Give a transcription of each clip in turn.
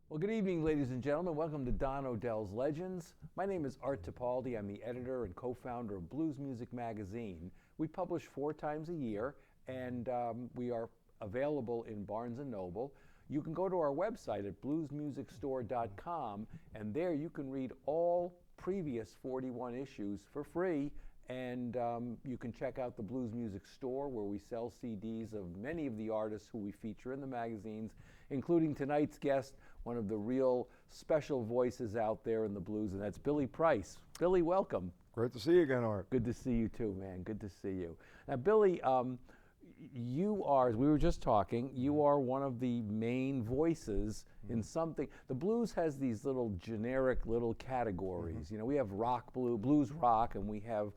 Well, good evening, ladies and gentlemen. Welcome to Don Odell's Legends. My name is Art Tipaldi. I'm the editor and co-founder of Blues Music Magazine. We publish 4 times a year, and we are available in Barnes & Noble. You can go to our website at bluesmusicstore.com, and there you can read all previous 41 issues for free. And you can check out the Blues Music Store, where we sell CDs of many of the artists who we feature in the magazines, including tonight's guest, one of the real special voices out there in the blues, and that's Billy Price. Billy, welcome. Great to see you again, Art. Good to see you too, man. Good to see you. Now, Billy, you are, as we were just talking, you are one of the main voices in something. The blues has these little generic little categories. You know, we have rock blues rock, and we have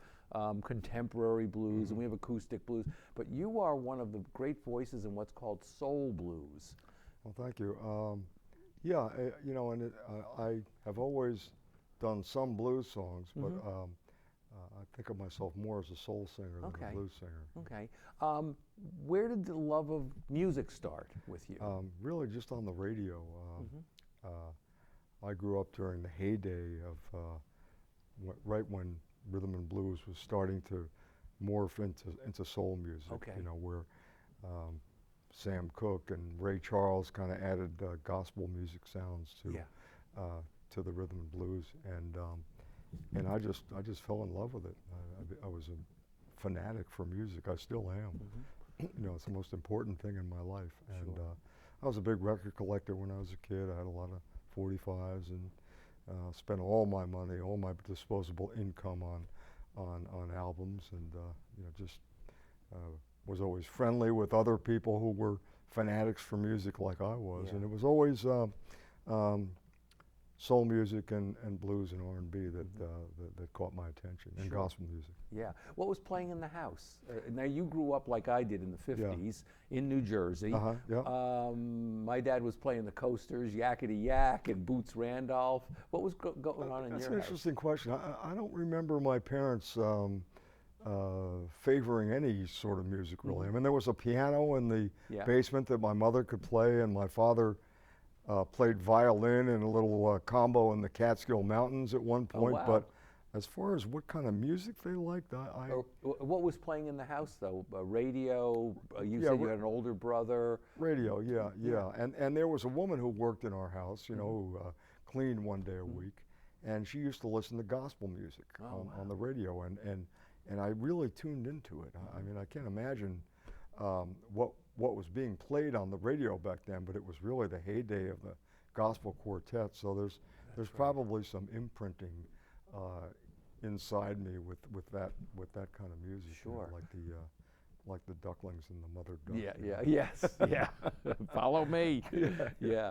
contemporary blues, and we have acoustic blues. But you are one of the great voices in what's called soul blues. Well, thank you. Yeah, you know, and I have always done some blues songs, but I think of myself more as a soul singer than a blues singer. Okay. Where did the love of music start with you? Really just on the radio. I grew up during the heyday of right when rhythm and blues was starting to morph into soul music. Okay. You know, where Sam Cooke and Ray Charles kind of added gospel music sounds to the rhythm and blues, and I just fell in love with it. I was a fanatic for music. I still am. You know, it's the most important thing in my life. And I was a big record collector when I was a kid. I had a lot of 45s and spent all my money, all my disposable income on albums, and you know, just was always friendly with other people who were fanatics for music like I was, and it was always soul music and blues and R&B that caught my attention, and gospel music. Yeah. What was playing in the house? Now, you grew up like I did in the 50s in New Jersey. My dad was playing the Coasters, Yakety Yak, and Boots Randolph. What was going on in your house? That's an interesting question. I don't remember my parents favoring any sort of music, really. I mean, there was a piano in the basement that my mother could play, and my father played violin in a little combo in the Catskill Mountains at one point. But as far as what kind of music they liked, what was playing in the house, though? Radio? You said you had an older brother? Radio, yeah. And there was a woman who worked in our house, you know, who cleaned one day a week, and she used to listen to gospel music on the radio, and I really tuned into it. I mean, I can't imagine what was being played on the radio back then, but it was really the heyday of the gospel quartet. So there's probably some imprinting inside me with that kind of music. Sure. You know, like the ducklings and the mother duck. Yeah. Follow me. Yeah.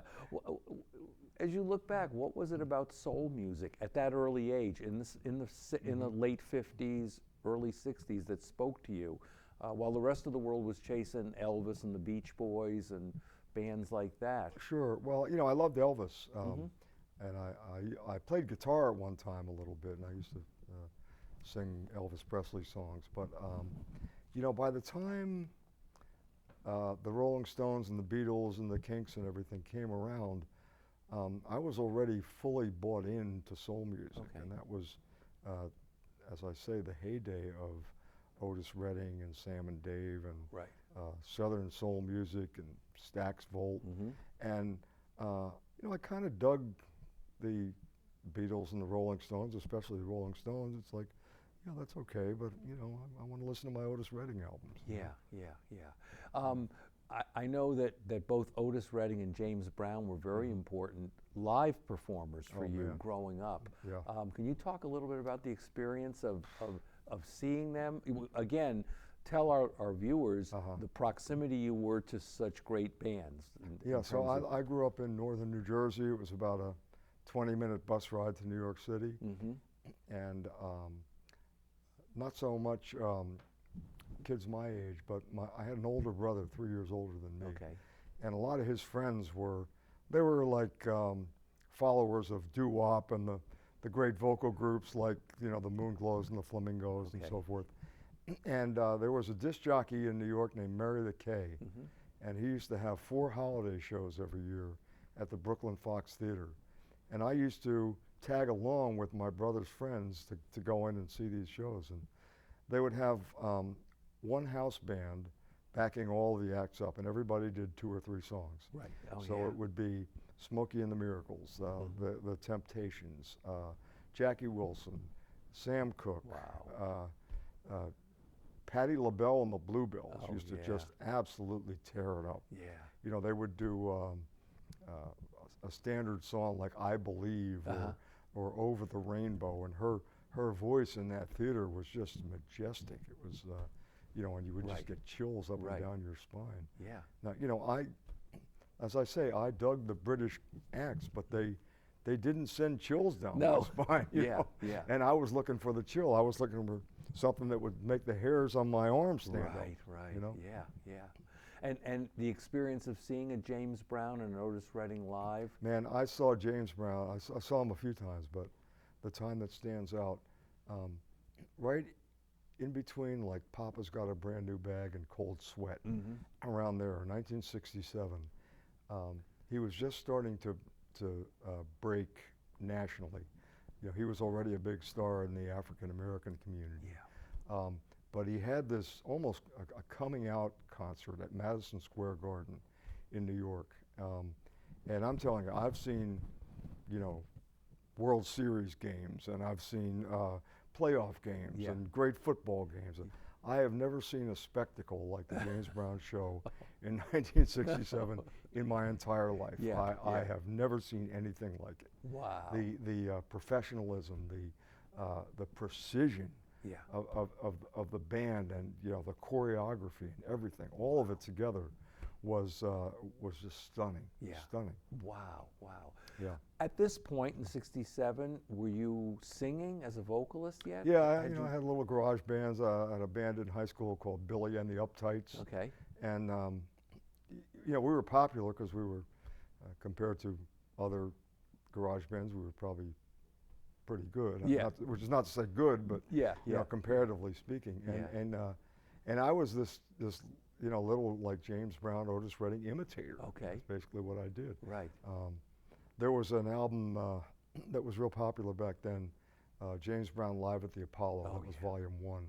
As you look back, what was it about soul music at that early age, in the late 50s, early 60s, that spoke to you, while the rest of the world was chasing Elvis and the Beach Boys and bands like that? Sure. Well, you know, I loved Elvis, and I played guitar at one time a little bit, and I used to sing Elvis Presley songs. But you know, by the time the Rolling Stones and the Beatles and the Kinks and everything came around, I was already fully bought into soul music, and that was, as I say, the heyday of Otis Redding and Sam and Dave and Southern soul music and Stax Volt. And you know, I kind of dug the Beatles and the Rolling Stones, especially the Rolling Stones. It's like, yeah, that's okay, but you know, I want to listen to my Otis Redding albums. Yeah. I know that both Otis Redding and James Brown were very important live performers for you growing up. Can you talk a little bit about the experience of seeing them? Again, tell our viewers the proximity you were to such great bands. So I grew up in northern New Jersey. It was about a 20-minute bus ride to New York City. And not so much kids my age, but I had an older brother, 3 years older than me. And a lot of his friends were like followers of doo-wop and the great vocal groups like, you know, the Moonglows and the Flamingos and so forth. And there was a disc jockey in New York named Mary the K, and he used to have 4 holiday shows every year at the Brooklyn Fox Theater. And I used to tag along with my brother's friends to go in and see these shows. And they would have one house band backing all the acts up, and everybody did 2 or 3 songs. Right. Oh, So yeah. it would be Smokey and the Miracles, the Temptations, Jackie Wilson, Sam Cooke, Wow. Patti LaBelle and the Bluebells Oh, used to yeah. just absolutely tear it up. Yeah. You know, they would do a standard song like "I Believe" or "Over the Rainbow," and her voice in that theater was just majestic. It was, you know, and you would just get chills up and down your spine. Yeah. Now, you know, as I say, I dug the British acts, but they didn't send chills down my spine. You know? Yeah. And I was looking for the chill. I was looking for something that would make the hairs on my arms stand up. Right. You know? Yeah. And the experience of seeing a James Brown and an Otis Redding live. Man, I saw James Brown. I saw him a few times, but the time that stands out, right in between, like Papa's Got a Brand New Bag and Cold Sweat, around there, 1967. He was just starting to break nationally. You know, he was already a big star in the African American community. Yeah. But he had this almost a coming out concert at Madison Square Garden in New York. And I'm telling you, I've seen, you know, World Series games, and I've seen playoff games and great football games. I have never seen a spectacle like the James Brown show in 1967 in my entire life. I have never seen anything like it. Wow. The professionalism, the precision of the band, and you know, the choreography and everything, all of it together was just stunning. Stunning. Wow. Yeah. At this point in '67, were you singing as a vocalist yet? Yeah, I had little garage bands. I had a band in high school called Billy and the Uptights. Okay. And you know, we were popular because we were, compared to other garage bands, we were probably pretty good. Yeah. Which is not to say good, but you know, comparatively speaking. And I was this you know, little like James Brown, Otis Redding imitator. Okay. That's basically what I did. Right. There was an album that was real popular back then, James Brown Live at the Apollo. That was Volume 1,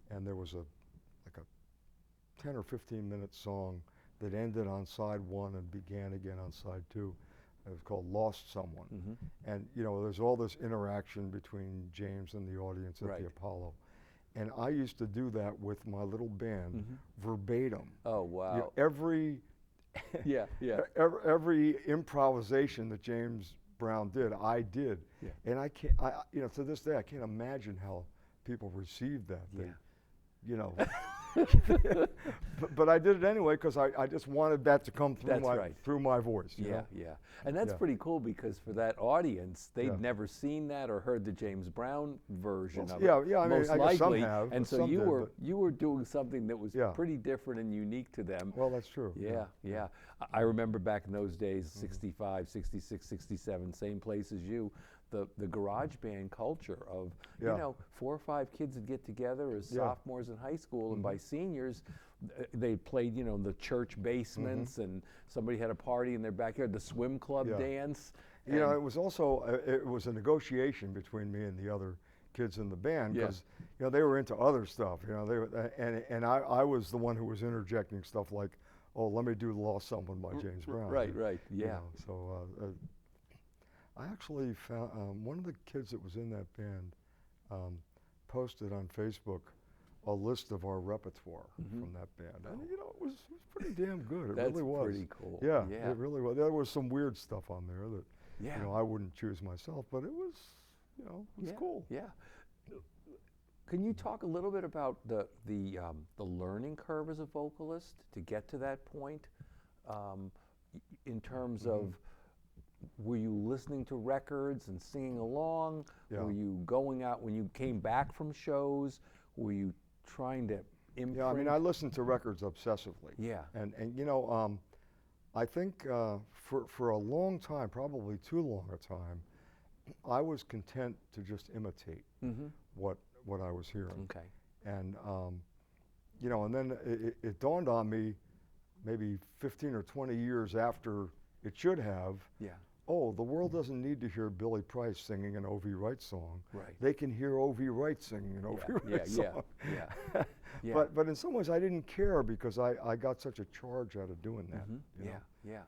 and there was like a 10 or 15 minute song that ended on side 1 and began again on side 2. It was called "Lost Someone," and you know, there's all this interaction between James and the audience at the Apollo. And I used to do that with my little band, verbatim. Oh, wow. You know, every every improvisation that James Brown did, I did. And I can't, you know, to this day, I can't imagine how people received that. You know, but I did it anyway because I just wanted that to come through through my voice. You know? And that's pretty cool, because for that audience, they'd never seen that or heard the James Brown version of it. I mean, most I guess likely. some have. And so some you were doing something that was pretty different and unique to them. Well, that's true. Yeah. I remember back in those days, 65, 66, 67, same place as you. The garage band culture of, you know, 4 or 5 kids would get together as sophomores in high school, and by seniors, they played, you know, the church basements, and somebody had a party in their backyard, the swim club dance. You know, it was also, it was a negotiation between me and the other kids in the band, because, you know, they were into other stuff, you know, and I was the one who was interjecting stuff like, oh, let me do "Lost Someone" by James Brown. Right, you know, so I actually found one of the kids that was in that band posted on Facebook a list of our repertoire from that band, and you know, it was pretty damn good. It really was. That's pretty cool. Yeah, it really was. There was some weird stuff on there that you know, I wouldn't choose myself, but it was, you know, it was cool. Yeah. Can you talk a little bit about the learning curve as a vocalist to get to that point, in terms of, were you listening to records and singing along? Were you going out when you came back from shows? Were you trying to imprint? Yeah, I mean, I listened to records obsessively. And you know, I think for a long time, probably too long a time, I was content to just imitate what I was hearing. Okay. And you know, and then it dawned on me, maybe 15 or 20 years after it should have. Yeah. Oh, the world doesn't need to hear Billy Price singing an O.V. Wright song. Right. They can hear O.V. Wright singing an O.V. Wright song. Yeah. Yeah. But in some ways, I didn't care because I got such a charge out of doing that. You know? Yeah.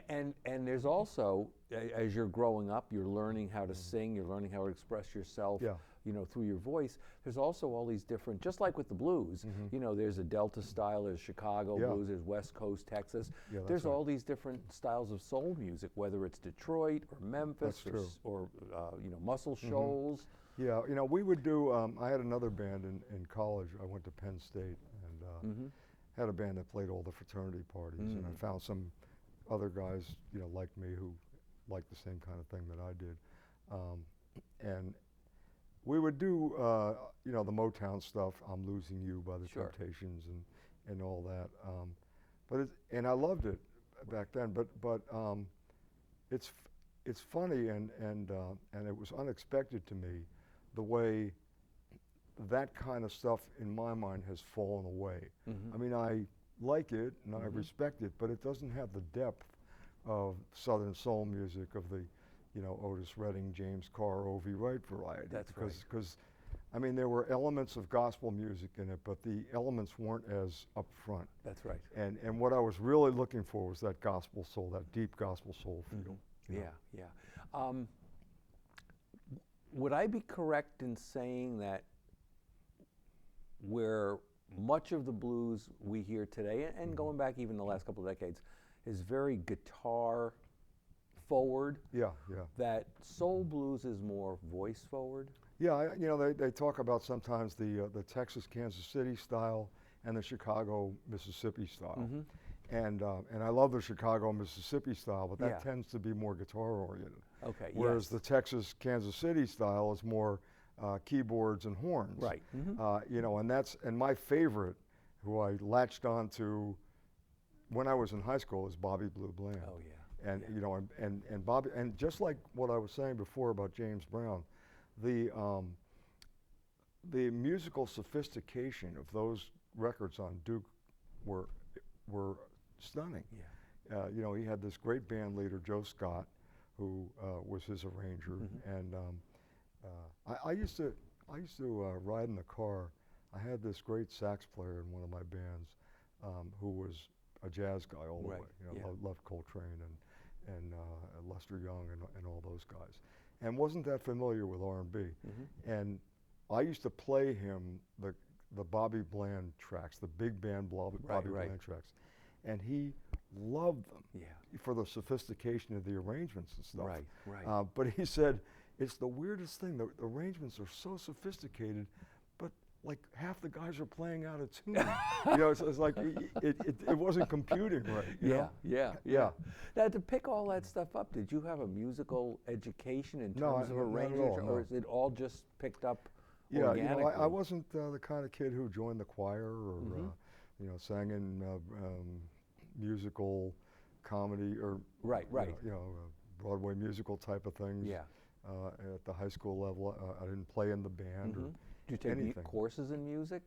And there's also, as you're growing up, you're learning how to sing, you're learning how to express yourself, you know, through your voice. There's also all these different, just like with the blues, you know, there's a Delta style, there's Chicago blues, there's West Coast, Texas. There's all these different styles of soul music, whether it's Detroit or Memphis or you know, Muscle Shoals. Yeah, you know, we would do, I had another band in college. I went to Penn State and had a band that played all the fraternity parties, and I found some other guys, you know, like me who liked the same kind of thing that I did. And we would do, you know, the Motown stuff, I'm Losing You by the Temptations and all that. And I loved it back then, but it's funny and it was unexpected to me the way that kind of stuff in my mind has fallen away. I mean, I like it and I respect it, but it doesn't have the depth of Southern soul music of the, you know, Otis Redding, James Carr, O.V. Wright variety. That's right. Because, I mean, there were elements of gospel music in it, but the elements weren't as upfront. That's right. And what I was really looking for was that gospel soul, that deep gospel soul feel. Yeah. Would I be correct in saying that where much of the blues we hear today, and going back even the last couple of decades, is very guitar forward? Yeah. That soul blues is more voice forward? Yeah, you know, they talk about sometimes the Texas, Kansas City style and the Chicago, Mississippi style. And I love the Chicago, Mississippi style, but that tends to be more guitar oriented. Okay. Whereas the Texas, Kansas City style is more keyboards and horns. Right. You know, and my favorite, who I latched on to when I was in high school, is Bobby Blue Bland. Oh yeah. And you know, and Bobby, and just like what I was saying before about James Brown, the musical sophistication of those records on Duke were stunning. Yeah. You know, he had this great band leader, Joe Scott, who was his arranger, and I used to ride in the car. I had this great sax player in one of my bands who was a jazz guy all the way. You know, loved Coltrane and Lester Young and all those guys, and wasn't that familiar with R&B. And I used to play him the Bobby Bland tracks, the big band Bobby Bland tracks, and he loved them for the sophistication of the arrangements and stuff. Right. But he said, it's the weirdest thing. The arrangements are so sophisticated, but like half the guys are playing out of tune. You know, it's like it wasn't computing right. You know? Yeah. Now, to pick all that stuff up, did you have a musical education in terms of arrangement, or is it all just picked up organically? You know, I wasn't the kind of kid who joined the choir or you know, sang in musical comedy or you know, Broadway musical type of things. At the high school level, I didn't play in the band or Did you take anything. Courses in music?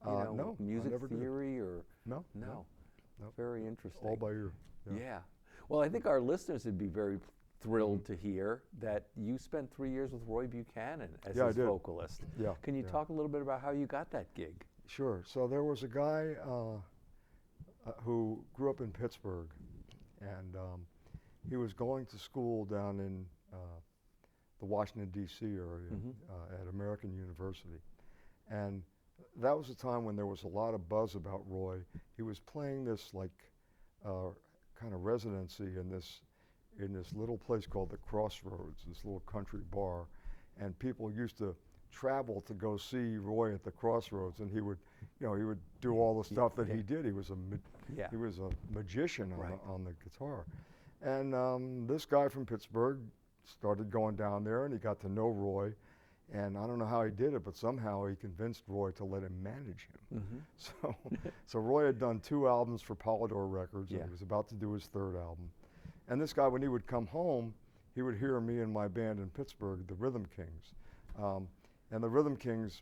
No, music I never theory did. or No. Very interesting. All by ear. Yeah. Well, I think our listeners would be very thrilled to hear that you spent 3 years with Roy Buchanan as his vocalist. Can you talk a little bit about how you got that gig? Sure. So there was a guy who grew up in Pittsburgh, and he was going to school down in the Washington, D.C. area at American University. And that was a time when there was a lot of buzz about Roy. He was playing this like kind of residency in this little place called the Crossroads, this little country bar, and people used to travel to go see Roy at the Crossroads, and he would do all the stuff that he did. He was a magician on the guitar. And this guy from Pittsburgh started going down there, and he got to know Roy, and I don't know how he did it, but somehow he convinced Roy to let him manage him. So Roy had done 2 albums for Polydor Records, and he was about to do his 3rd album. And this guy, when he would come home, he would hear me and my band in Pittsburgh, the Rhythm Kings. And the Rhythm Kings,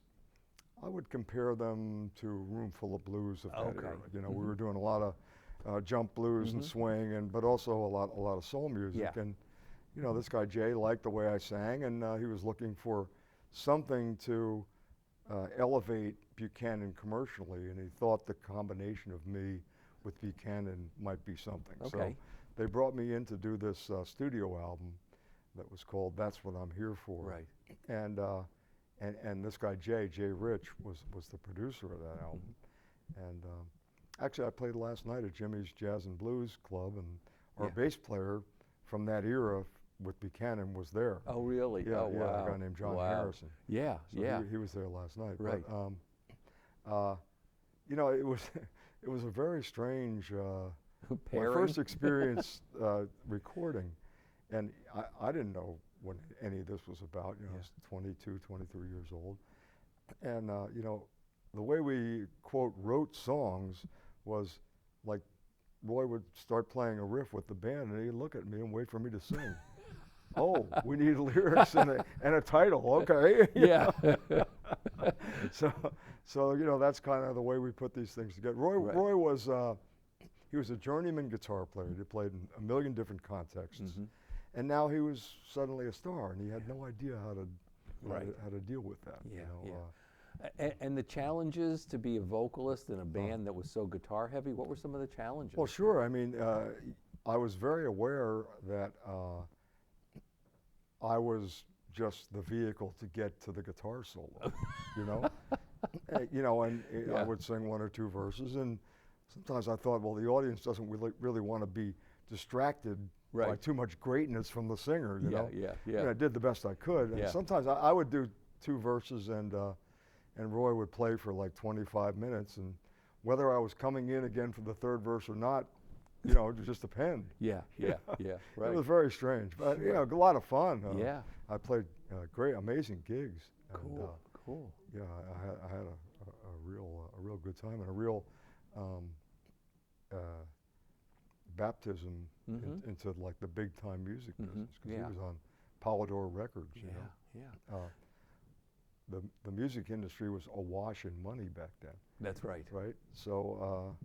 I would compare them to Room Full of Blues of that era. You know, we were doing a lot of jump blues and swing, but also a lot of soul music. Yeah. And you know, this guy Jay liked the way I sang, and he was looking for something to elevate Buchanan commercially, and he thought the combination of me with Buchanan might be something. Okay. So they brought me in to do this studio album that was called "That's What I'm Here For." Right. And this guy Jay Rich was the producer of that album. And actually, I played last night at Jimmy's Jazz and Blues Club, and our bass player from that era with Buchanan was there. Oh, really? Yeah, oh, yeah, wow. a guy named John Harrison. Yeah, So yeah. he was there last night. Right. But, you know, it was a very strange my Pairing? first experience recording, and I didn't know what any of this was about. You know, I was 22, 23 years old, and you know, the way we quote wrote songs was like Roy would start playing a riff with the band, and he'd look at me and wait for me to sing. Oh, we need lyrics and a title. Okay. Yeah. So you know, that's kind of the way we put these things together. Roy was he was a journeyman guitar player. He played in a million different contexts, and now he was suddenly a star, and he had no idea how to deal with that. Yeah, you know, and the challenges to be a vocalist in a band that was so guitar heavy, what were some of the challenges? Well, sure. I mean, I was very aware that I was just the vehicle to get to the guitar solo, you know? You know, and I would sing one or two verses, and sometimes I thought, well, the audience doesn't really want to be distracted by too much greatness from the singer, you know? And I did the best I could, and sometimes I would do two verses, and Roy would play for like 25 minutes, and whether I was coming in again for the third verse or not, you know, it just depended. Yeah. Right. It was very strange, but you know, a lot of fun. Yeah. I played great, amazing gigs. Cool. And, cool. Yeah, I had a real good time and a real baptism into like the big time music business, because he was on Polydor Records. You know? The music industry was awash in money back then. That's right. Right. So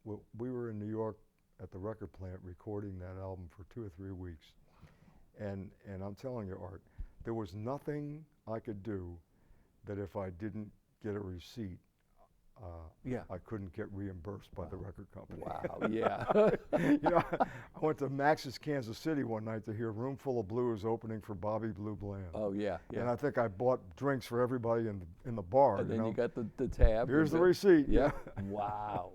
we were in New York at the record plant recording that album for 2 or 3 weeks, and I'm telling you, Art, there was nothing I could do that if I didn't get a receipt, I couldn't get reimbursed by the record company. Wow. Yeah. You know, I went to Max's Kansas City one night to hear Room Full of Blues opening for Bobby Blue Bland. Oh yeah. And I think I bought drinks for everybody in the bar. And then you know? you got the tab. Here's the receipt. Yeah. Wow.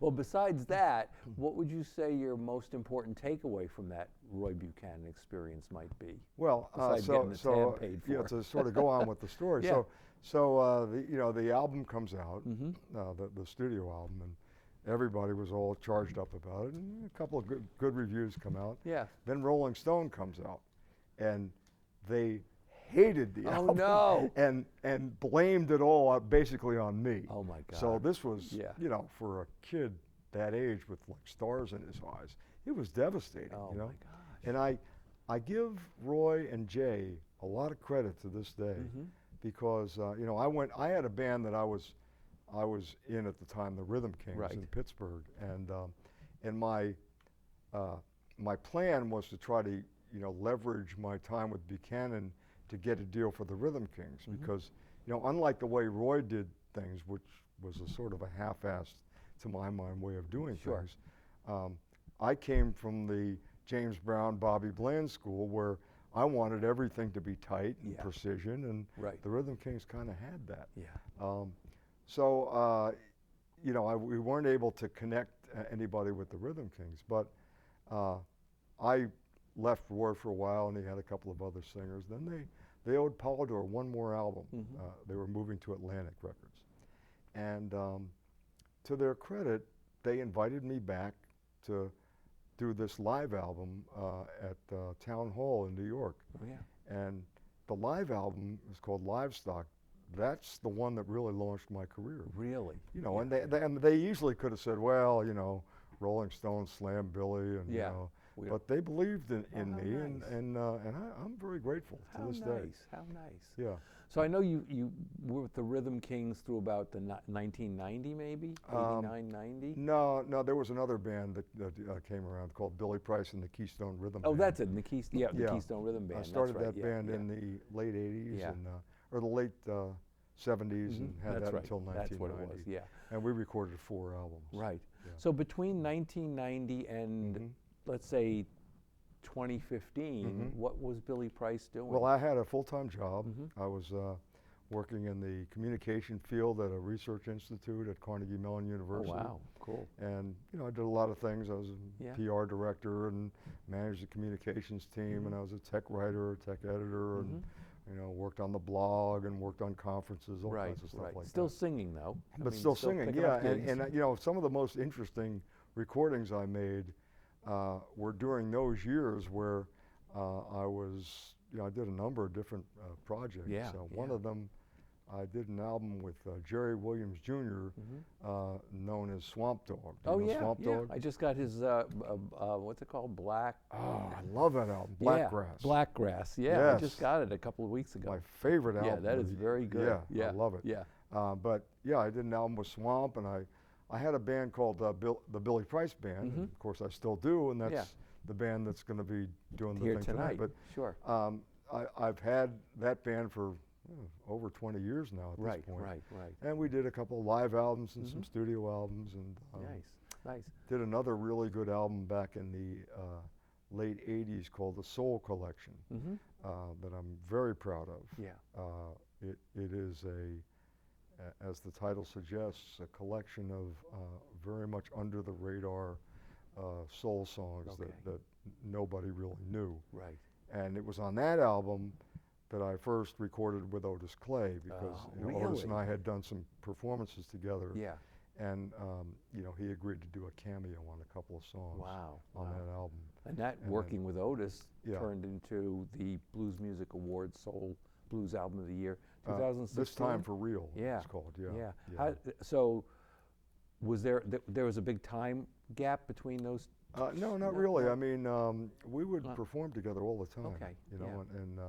Well, besides that, what would you say your most important takeaway from that Roy Buchanan experience might be? Well, besides getting the tab paid for? Yeah, to sort of go on with the story. Yeah. So the album comes out, the studio album, and everybody was all charged up about it, and a couple of good reviews come out. Yeah. Then Rolling Stone comes out, and they hated the album. Oh no! And blamed it all basically on me. Oh my God! So this was, you know, for a kid that age with like stars in his eyes, it was devastating. Oh you know? my gosh! And I give Roy and Jay a lot of credit to this day. Because you know, I had a band that I was in at the time, the Rhythm Kings in Pittsburgh, and my plan was to try to, you know, leverage my time with Buchanan to get a deal for the Rhythm Kings, because, you know, unlike the way Roy did things, which was a sort of a half-assed, to my mind, way of doing things, I came from the James Brown, Bobby Bland school, where I wanted everything to be tight and precision, and the Rhythm Kings kind of had that. So, you know, we weren't able to connect anybody with the Rhythm Kings, but I left Roy for a while, and he had a couple of other singers. Then they owed Polydor one more album. They were moving to Atlantic Records. And to their credit, they invited me back to do this live album at Town Hall in New York. Oh, yeah. And the live album is called Livestock. That's the one that really launched my career. Really? You know, and they easily could have said, well, you know, Rolling Stones slammed Billy, and you know, but they believed in how me, nice. and I'm very grateful to this day. How nice. Yeah. So I know you were with the Rhythm Kings through about the 1990 maybe, 89, 90? No, there was another band that came around called Billy Price and the Keystone Rhythm Band. Oh, that's it, the Keystone Rhythm Band. I started that's right. that band in the late 80s or the late 70s and had That's that right. until 1990. That's what it was, yeah. And we recorded 4 albums. Right. Yeah. So between 1990 and let's say 2015, what was Billy Price doing? Well, I had a full-time job. I was working in the communication field at a research institute at Carnegie Mellon University. Oh, wow, cool. And I did a lot of things. I was a PR director and managed the communications team, and I was a tech writer, tech editor, and worked on the blog and worked on conferences, all kinds of stuff like that. Still singing though. But still singing, yeah. And some of the most interesting recordings I made were during those years where I was, I did a number of different projects. Yeah. So one of them, I did an album with Jerry Williams Jr., known as Swamp Dog. Oh yeah, Swamp Dog? I just got his what's it called? Black. Oh, I love that album. Blackgrass. Blackgrass. Yeah, Yes. I just got it a couple of weeks ago. My favorite album. Yeah, that is very good. Yeah, I love it. Yeah. But yeah, I did an album with Swamp, and I had a band called the Billy Price Band. And of course, I still do, and that's the band that's going to be doing the Here thing tonight. But sure. I've had that band for over 20 years now at this point. Right. And we did a couple of live albums and some studio albums, and Nice. did another really good album back in the late 80s called the Soul Collection that I'm very proud of. Yeah. It is as the title suggests, a collection of very much under the radar soul songs that nobody really knew. Right. And it was on that album that I first recorded with Otis Clay, because Otis and I had done some performances together. Yeah. And he agreed to do a cameo on a couple of songs on that album. And that working with Otis turned into the Blues Music Awards Soul Blues Album of the Year 2016. This Time for Real, it's called. Yeah. So was there was a big time gap between those? No, not really. I mean, we would perform together all the time. Okay. And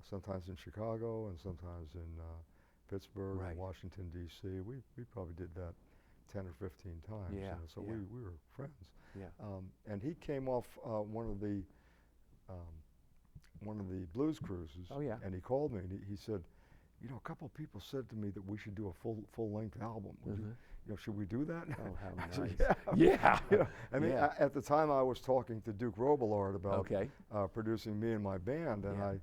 sometimes in Chicago and sometimes in Pittsburgh and Washington, D.C. We probably did that 10 or 15 times. Yeah. So we were friends. Yeah. And he came off one of the blues cruises. Oh yeah. And he called me and he said, a couple of people said to me that we should do a full-length album. Should we do that? Oh, how nice. Said, yeah. I mean, Yeah. at the time I was talking to Duke Robillard about Okay. producing me and my band, and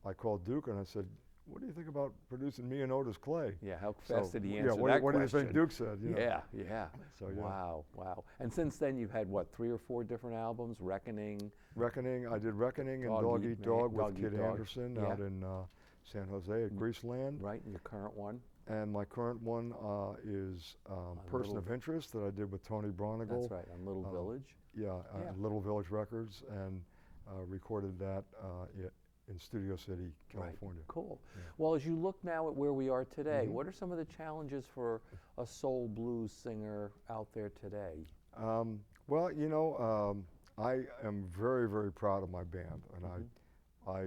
I called Duke and I said, what do you think about producing me and Otis Clay? Yeah, how fast did he answer that what question? do you think Duke said? Yeah. So, Wow. And since then you've had, what, 3 or 4 different albums? Reckoning? I did Reckoning and Dog Eat Dog with Kid Anderson out in San Jose at Greaseland. Right, and your current one? And my current one is Person of Interest that I did with Tony Bronigal. That's right, on Little Village. Little Village Records, and recorded that in Studio City, California. Right. Cool. Yeah. Well, as you look now at where we are today, what are some of the challenges for a soul blues singer out there today? Well, I am very, very proud of my band, and I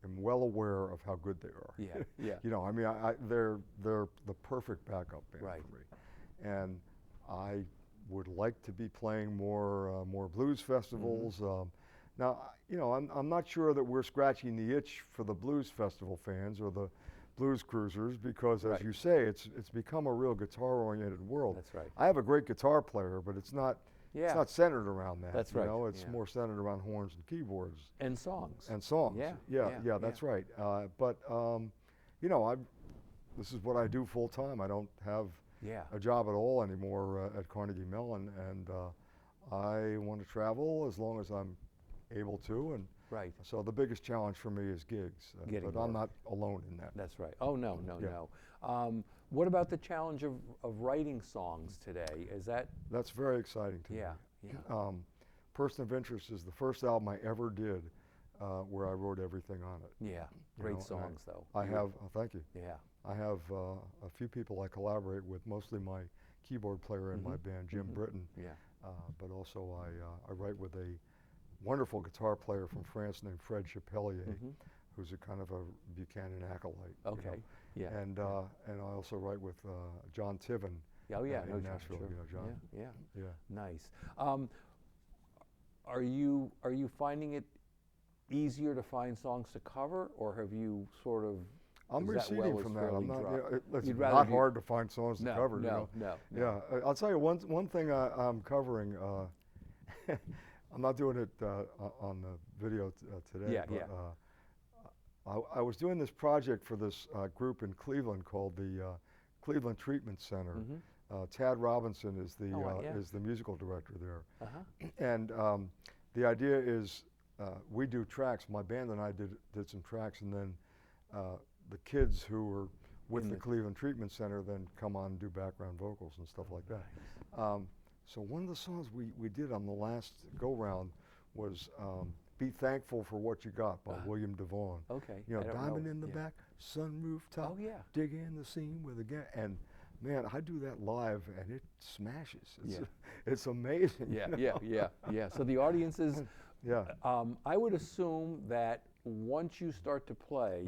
am well aware of how good they are. Yeah. I mean, they're the perfect backup band for me, and I would like to be playing more blues festivals. Now, I'm not sure that we're scratching the itch for the blues festival fans or the blues cruisers, because, as you say, it's become a real guitar-oriented world. That's right. I have a great guitar player, but it's not centered around that. That's right. It's more centered around horns and keyboards. And songs. Yeah, that's right. But this is what I do full time. I don't have a job at all anymore at Carnegie Mellon, and I want to travel as long as I'm able to, and so the biggest challenge for me is gigs, but I'm not alone in that. That's right. Oh, no. What about the challenge of writing songs today? That's very exciting to me. Yeah. Person of Interest is the first album I ever did where I wrote everything on it. Yeah, great songs though. I have, thank you. Yeah. I have a few people I collaborate with, mostly my keyboard player in my band, Jim Britton. Yeah. but also I write with a wonderful guitar player from France named Fred Chapelier, who's a kind of a Buchanan acolyte. Okay. You know? Yeah. And I also write with John Tiven. Oh yeah, In Nashville. Sure. You know, John. Yeah. Yeah. Nice. Are you finding it easier to find songs to cover, or have you sort of? I'm receding from that. I'm not. You know, it's You'd not hard to find songs to cover. No. Yeah, I'll tell you one thing I'm covering. I'm not doing it on the video today. Yeah, but, I was doing this project for this group in Cleveland called the Cleveland Treatment Center. Tad Robinson is the musical director there, and the idea is we do tracks. My band and I did some tracks, and then the kids who were with the Cleveland Treatment Center then come on and do background vocals and stuff like that. So one of the songs we did on the last go-round was Be Thankful for What You Got by William DeVaughn. Okay. You know, Diamond in the Back, Sunroof Top, Oh yeah. Dig in the Scene with a Gang. And man, I do that live and it smashes. It's amazing. Yeah, you know? yeah. So the audiences, Yeah. I would assume that once you start to play,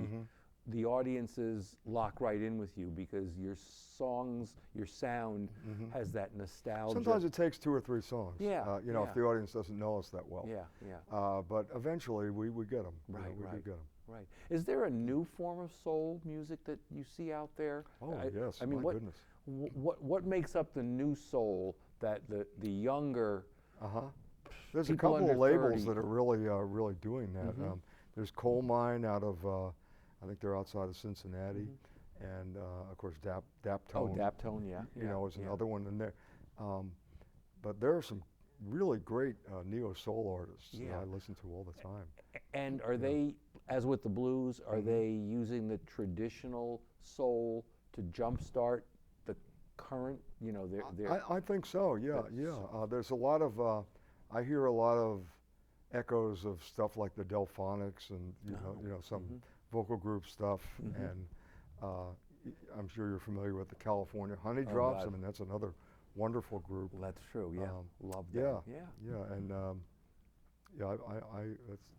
the audiences lock right in with you because your songs, your sound has that nostalgia. Sometimes it takes 2 or 3 songs. Yeah, you know, if the audience doesn't know us that well. Yeah. But eventually we get them. Right, we right. do get them. Right. Is there a new form of soul music that you see out there? Oh yes. I mean, my goodness. What makes up the new soul that the younger? There's a couple of labels that are really doing that. There's Coal Mine out of I think they're outside of Cincinnati, and of course Daptone. Oh, Daptone, yeah. You know, is another one in there. But there are some really great neo soul artists that I listen to all the time. And are they, as with the blues, are they using the traditional soul to jumpstart the current? You know, I think so. Yeah. There's a lot of I hear a lot of echoes of stuff like the Delphonics and you know some vocal group stuff, and I'm sure you're familiar with the California Honey Drops. I mean, that's another wonderful group. That's true. Yeah, love that. Yeah, and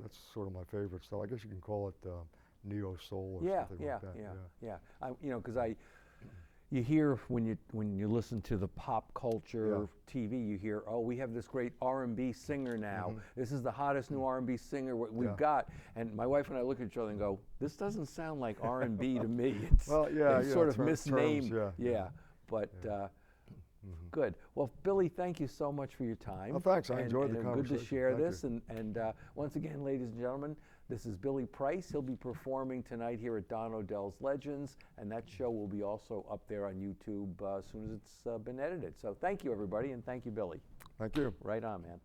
that's sort of my favorite stuff. I guess you can call it neo soul or something like that. Yeah. You know, because you hear when you listen to the pop culture TV, you hear, oh, we have this great R&B singer now. This is the hottest new R&B singer we've got. And my wife and I look at each other and go, this doesn't sound like R&B to me. It's, it's sort of misnamed. But good. Well, Billy, thank you so much for your time. Well, thanks. I enjoyed the conversation. Good to share this. And once again, ladies and gentlemen, this is Billy Price. He'll be performing tonight here at Don Odell's Legends, and that show will be also up there on YouTube as soon as it's been edited. So thank you, everybody, and thank you, Billy. Thank you. Right on, man.